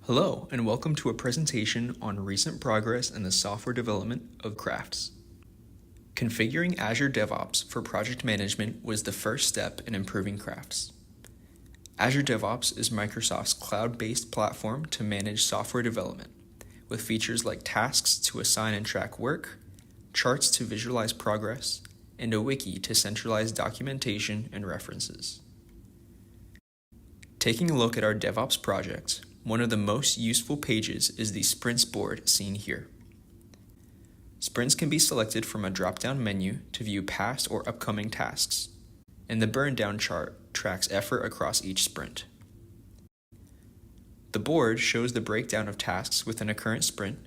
Hello, and welcome to a presentation on recent progress in the software development of CRAFTS. Configuring Azure DevOps for project management was the first step in improving CRAFTS. Azure DevOps is Microsoft's cloud-based platform to manage software development, with features like tasks to assign and track work, charts to visualize progress, and a wiki to centralize documentation and references. Taking a look at our DevOps project, one of the most useful pages is the Sprints board seen here. Sprints can be selected from a drop-down menu to view past or upcoming tasks, and the burn-down chart tracks effort across each sprint. The board shows the breakdown of tasks within a current sprint,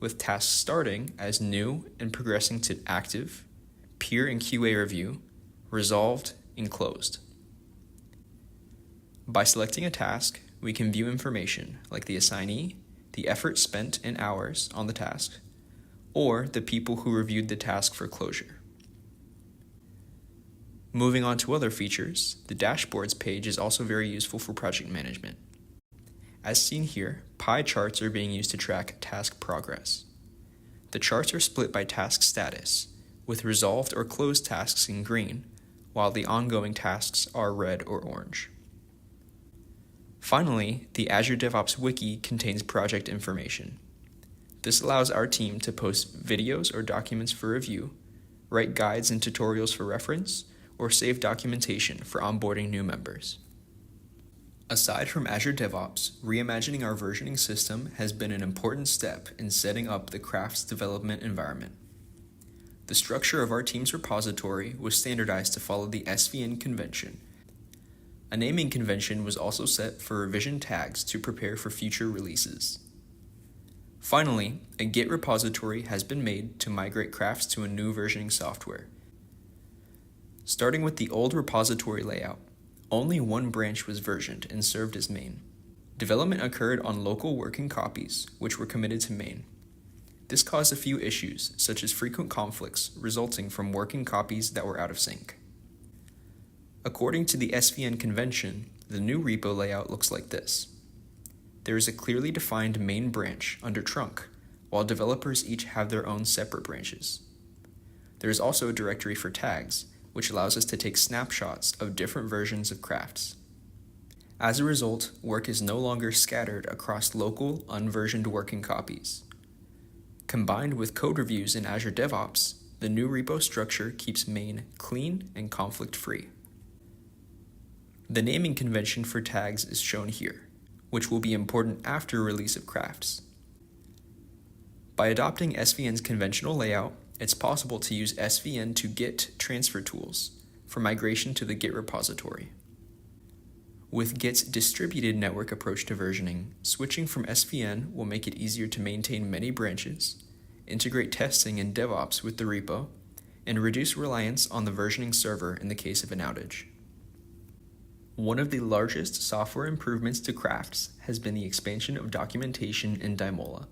with tasks starting as new and progressing to active, peer and QA review, resolved, and closed. By selecting a task, we can view information like the assignee, the effort spent in hours on the task, or the people who reviewed the task for closure. Moving on to other features, the dashboards page is also very useful for project management. As seen here, pie charts are being used to track task progress. The charts are split by task status, with resolved or closed tasks in green, while the ongoing tasks are red or orange. Finally, the Azure DevOps Wiki contains project information. This allows our team to post videos or documents for review, write guides and tutorials for reference, or save documentation for onboarding new members. Aside from Azure DevOps, reimagining our versioning system has been an important step in setting up the CRAFTS development environment. The structure of our team's repository was standardized to follow the SVN convention. A naming convention was also set for revision tags to prepare for future releases. Finally, a Git repository has been made to migrate CRAFTS to a new versioning software. Starting with the old repository layout, only one branch was versioned and served as main. Development occurred on local working copies, which were committed to main. This caused a few issues, such as frequent conflicts resulting from working copies that were out of sync. According to the SVN convention, the new repo layout looks like this. There is a clearly defined main branch under trunk, while developers each have their own separate branches. There is also a directory for tags, which allows us to take snapshots of different versions of CRAFTS. As a result, work is no longer scattered across local, unversioned working copies. Combined with code reviews in Azure DevOps, the new repo structure keeps main clean and conflict-free. The naming convention for tags is shown here, which will be important after release of CRAFTS. By adopting SVN's conventional layout, it's possible to use SVN to Git transfer tools for migration to the Git repository. With Git's distributed network approach to versioning, switching from SVN will make it easier to maintain many branches, integrate testing and DevOps with the repo, and reduce reliance on the versioning server in the case of an outage. One of the largest software improvements to CRAFTS has been the expansion of documentation in Daimola.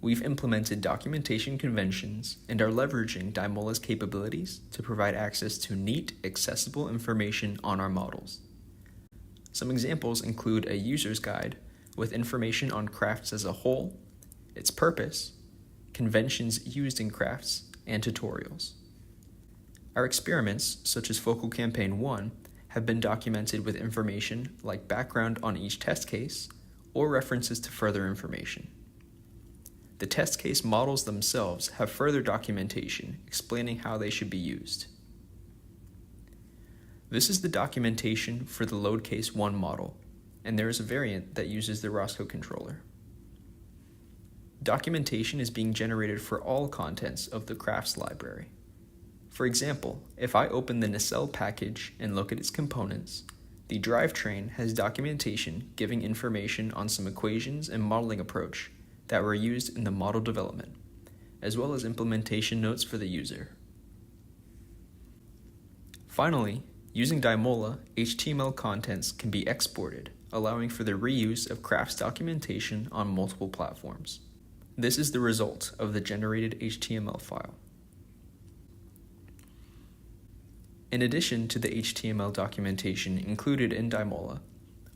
We've implemented documentation conventions and are leveraging Daimola's capabilities to provide access to neat, accessible information on our models. Some examples include a user's guide with information on CRAFTS as a whole, its purpose, conventions used in CRAFTS, and tutorials. Our experiments, such as Focal Campaign 1, have been documented with information like background on each test case or references to further information. The test case models themselves have further documentation explaining how they should be used. This is the documentation for the load case 1 model, and there is a variant that uses the Roscoe controller. Documentation is being generated for all contents of the CRAFTS library. For example, if I open the nacelle package and look at its components, the drivetrain has documentation giving information on some equations and modeling approach that were used in the model development, as well as implementation notes for the user. Finally, using Daimola, HTML contents can be exported, allowing for the reuse of CRAFTS documentation on multiple platforms. This is the result of the generated HTML file. In addition to the HTML documentation included in Daimola,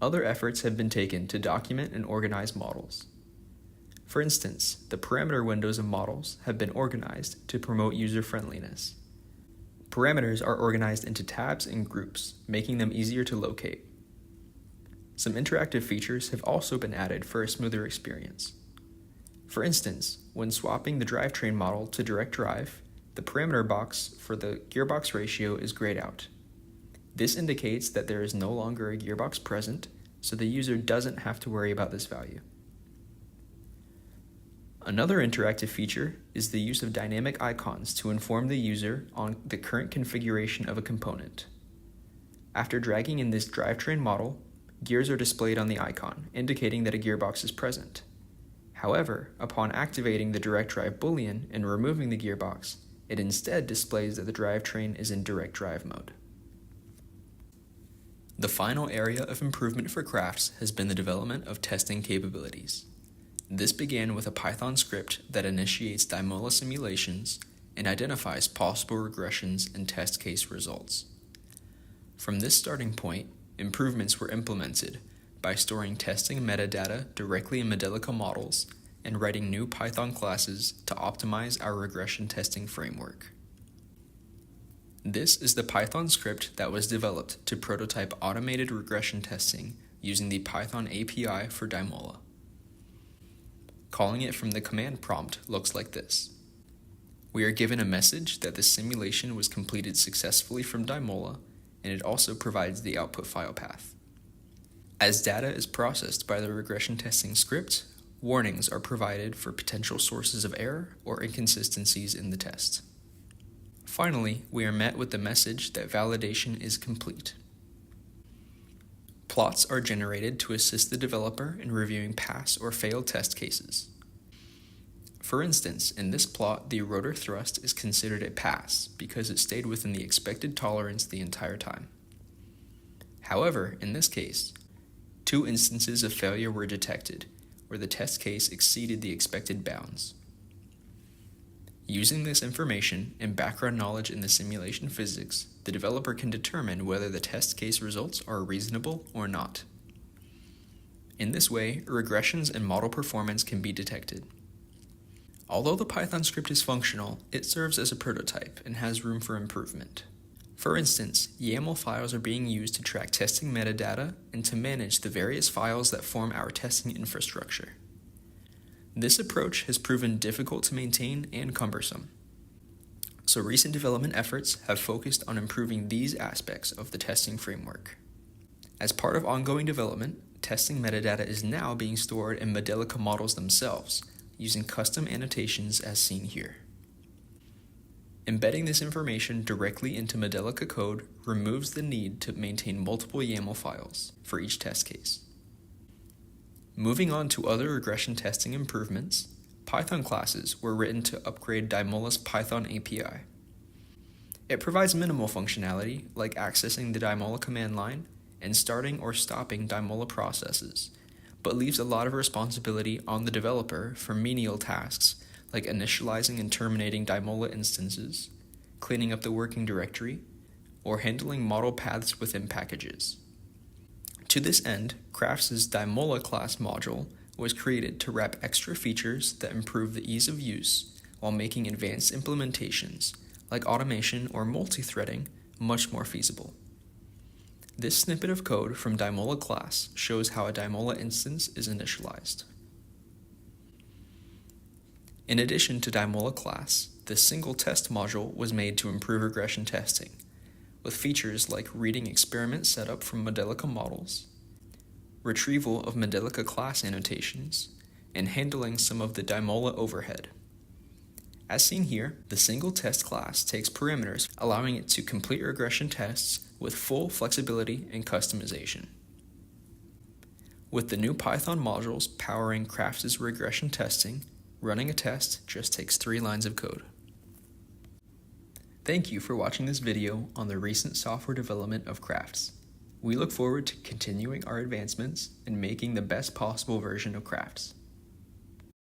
Other efforts have been taken to document and organize models. For instance, the parameter windows of models have been organized to promote user-friendliness. Parameters are organized into tabs and groups, making them easier to locate. Some interactive features have also been added for a smoother experience. For instance, when swapping the drivetrain model to direct drive, the parameter box for the gearbox ratio is grayed out. This indicates that there is no longer a gearbox present, so the user doesn't have to worry about this value. Another interactive feature is the use of dynamic icons to inform the user on the current configuration of a component. After dragging in this drivetrain model, gears are displayed on the icon, indicating that a gearbox is present. However, upon activating the direct drive boolean and removing the gearbox, it instead displays that the drivetrain is in direct drive mode. The final area of improvement for CRAFTS has been the development of testing capabilities. This began with a Python script that initiates Dymola simulations and identifies possible regressions and test case results. From this starting point, improvements were implemented by storing testing metadata directly in Modelica models and writing new Python classes to optimize our regression testing framework. This is the Python script that was developed to prototype automated regression testing using the Python API for Dymola. Calling it from the command prompt looks like this. We are given a message that the simulation was completed successfully from Dymola, and it also provides the output file path. As data is processed by the regression testing script, warnings are provided for potential sources of error or inconsistencies in the test. Finally, we are met with the message that validation is complete. Plots are generated to assist the developer in reviewing pass or fail test cases. For instance, in this plot, the rotor thrust is considered a pass because it stayed within the expected tolerance the entire time. However, in this case, 2 instances of failure were detected, where the test case exceeded the expected bounds. Using this information and background knowledge in the simulation physics, the developer can determine whether the test case results are reasonable or not. In this way, regressions in model performance can be detected. Although the Python script is functional, it serves as a prototype and has room for improvement. For instance, YAML files are being used to track testing metadata and to manage the various files that form our testing infrastructure. This approach has proven difficult to maintain and cumbersome. So recent development efforts have focused on improving these aspects of the testing framework. As part of ongoing development, testing metadata is now being stored in Modelica models themselves, using custom annotations as seen here. Embedding this information directly into Modelica code removes the need to maintain multiple YAML files for each test case. Moving on to other regression testing improvements, Python classes were written to upgrade Dymola's Python API. It provides minimal functionality like accessing the Dymola command line and starting or stopping Dymola processes, but leaves a lot of responsibility on the developer for menial tasks like initializing and terminating Dymola instances, cleaning up the working directory, or handling model paths within packages. To this end, CRAFTS' Dymola class module was created to wrap extra features that improve the ease of use while making advanced implementations, like automation or multi-threading, much more feasible. This snippet of code from Dymola class shows how a Dymola instance is initialized. In addition to Dymola class, the single test module was made to improve regression testing, with features like reading experiment setup from Modelica models, retrieval of Modelica class annotations, and handling some of the Dymola overhead. As seen here, the single test class takes parameters, allowing it to complete regression tests with full flexibility and customization. With the new Python modules powering CRAFTS' regression testing, running a test just takes 3 lines of code. Thank you for watching this video on the recent software development of CRAFTS. We look forward to continuing our advancements and making the best possible version of CRAFTS.